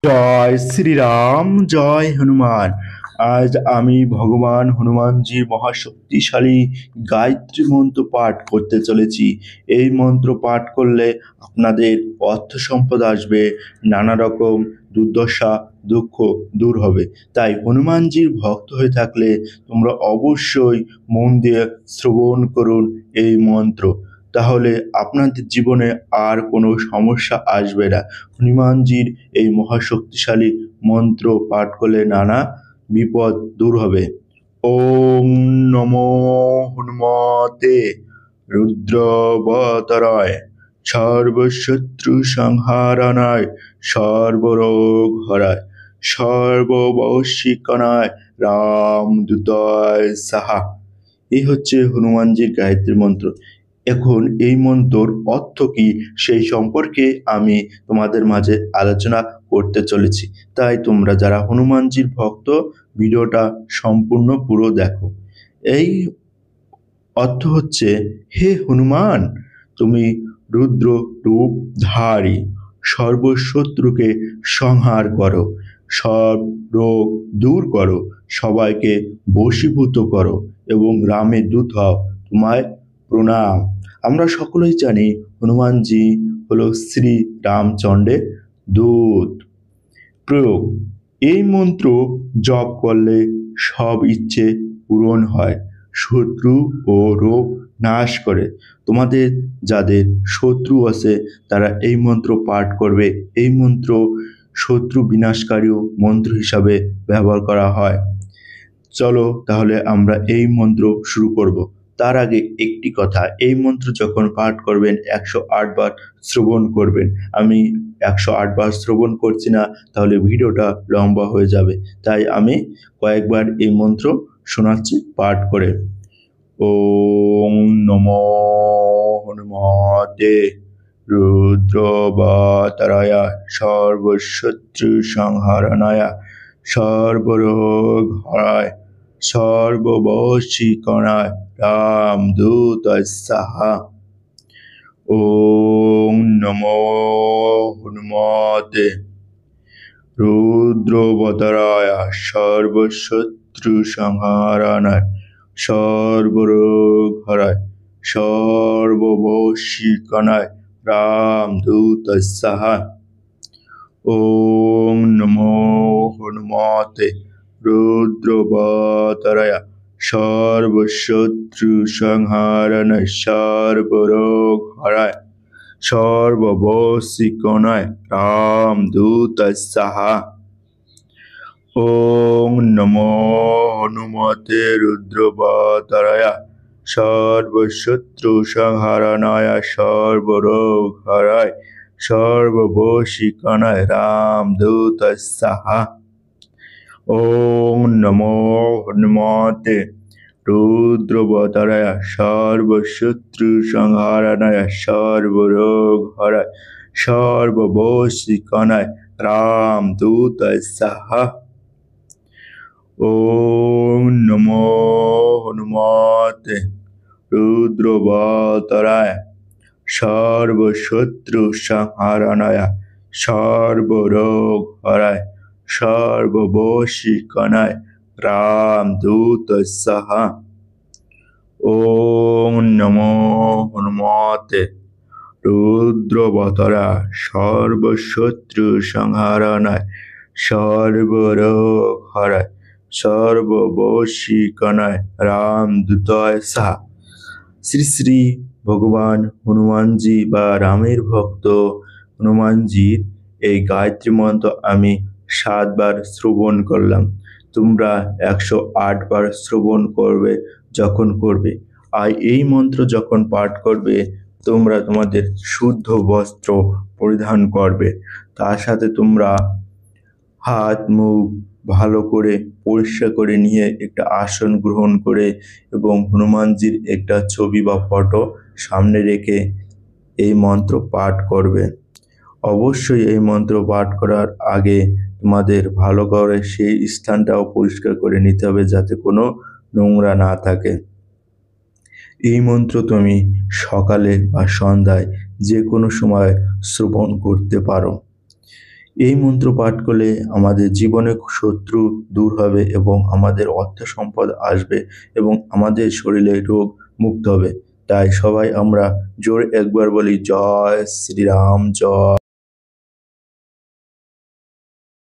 জয় শ্রীরাম, জয় হনুমান। আজ আমি ভগবান হনুমানজির মহাশক্তিশালী গায়ত্রী মন্ত্র পাঠ করতে চলেছি। এই মন্ত্র পাঠ করলে আপনাদের অর্থ সম্পদ আসবে, নানা রকম দুর্দশা দুঃখ দূর হবে। তাই হনুমানজির ভক্ত হয়ে থাকলে তোমরা অবশ্যই মন দিয়ে শ্রবণ করুন এই মন্ত্র। তাহলে আপনাদের জীবনে আর কোনো সমস্যা আসবে না। হনুমানজির এই মহাশক্তিশালী মন্ত্র পাঠ করলে নানা বিপদ দূর হবে। ওম নমো হনুমতে রুদ্রবতরায় সর্বশত্রু সংহারণায় সর্বরোগ হরায় সর্ববশীকরণায় রামদূতায় সাহা। এই হচ্ছে হনুমানজির গায়ত্রী মন্ত্র। এখন এই মন্ত্রর অর্থ কি সেই সম্পর্কে আমি তোমাদের মাঝে আলোচনা করতে চলেছি। তাই তোমরা যারা হনুমানজির ভক্ত ভিডিওটা সম্পূর্ণ পুরো দেখো। এই অর্থ হচ্ছে, হে হনুমান, তুমি রুদ্র রূপ ধারী, সর্বশত্রুকে সংহার করো, সব রোগ দূর করো, সবাইকে বশীভূত করো এবং রামের দূত হও, তোমায় প্রণাম। আমরা সকলেই জানি হনুমানজি হলো শ্রী রামচন্দ্রের দূত। প্রয়োগ: এই মন্ত্র জপ করলে সব ইচ্ছে পূরণ হয়, শত্রু ও রোগ নাশ করে। তোমাদের যাদের শত্রু আছে তারা এই মন্ত্র পাঠ করবে। এই মন্ত্র শত্রু বিনাশকারী মন্ত্র হিসাবে ব্যবহার করা হয়। চলো তাহলে আমরা এই মন্ত্র শুরু করব। তার আগে একটি কথা, এই মন্ত্র যখন পাঠ করবেন 108 বার শ্রবণ করবেন। আমি 108 বার শ্রবণ করছি না, তাহলে ভিডিওটা লম্বা হয়ে যাবে। তাই আমি কয়েকবার এই মন্ত্র শোনাচ্ছি পাঠ করে। ওম নমো হনুমতে রুদ্রবতরায় সর্বশত্রু সংহারণায় সর্বরোগ হরায় সর্ববশীকরণায় রামদূতায় সাহা। ওম নমো হনুমতে রুদ্রবতরায় সর্বশত্রু সংহারণায় সর্বরোগ হরায় সর্ববশীকরণায় রামদূতায় সাহা। ওম নমো হনুমতে রুদ্রবতরায় সর্বশত্রু সংহারণায় সর্বরোগ হরায় সর্ববশীকরণায় রামদূতায় সাহা। ওম নমো হনুমতে রুদ্রবতরায় সর্বশত্রু সংহারণায় সর্বরোগ হরায় সর্ববশীকরণায় রামদূতায় সাহা। ওম নমো হনুমতে রুদ্রবতরায় সর্বশত্রু সংহারণায় সর্বরোগ হরায় সর্ববশীকরণায় রামদূতায় সাহা। ওম নমো হনুমতে রুদ্রবতরায় সর্বশত্রু সংহারণায় সর্বরোগ হরায় সর্ববশীকরণায় রামদূতায় সাহা। ওম নমো হনুমতে রুদ্রবতরায় সর্বশত্রু সংহারণায় সর্বরোগ হরায় সর্ববশীকরণায় রামদূতায় সাহা। শ্রী শ্রী ভগবান হনুমানজি বা রামের ভক্ত হনুমানজির এই গায়ত্রী মন্ত্র আমি 7 বার শ্রবণ করলাম। তোমরা 108 বার শ্রবণ করবে যখন করবে। আর এই মন্ত্র যখন পাঠ করবে তোমরা তোমাদের শুদ্ধ বস্ত্র পরিধান করবে। তার সাথে তোমরা হাত মুখ ভালো করে পরিষ্কার করে নিয়ে একটা আসন গ্রহণ করে এবং হনুমানজির একটা ছবি বা ফটো সামনে রেখে এই মন্ত্র পাঠ করবে। অবশ্যই এই মন্ত্র পাঠ করার আগে তোমাদের ভালো করে সেই স্থানটাও পরিষ্কার করে নিতে হবে যাতে কোনো নোংরা না থাকে। এই মন্ত্র তুমি সকালে বা সন্ধ্যায় যে কোনো সময় শ্রবণ করতে পারো। এই মন্ত্র পাঠ করলে আমাদের জীবনে শত্রু দূর হবে এবং আমাদের অর্থ সম্পদ আসবে এবং আমাদের শরীরে রোগ মুক্ত হবে। তাই সবাই আমরা জোরে একবার বলি জয় শ্রীরাম জয়।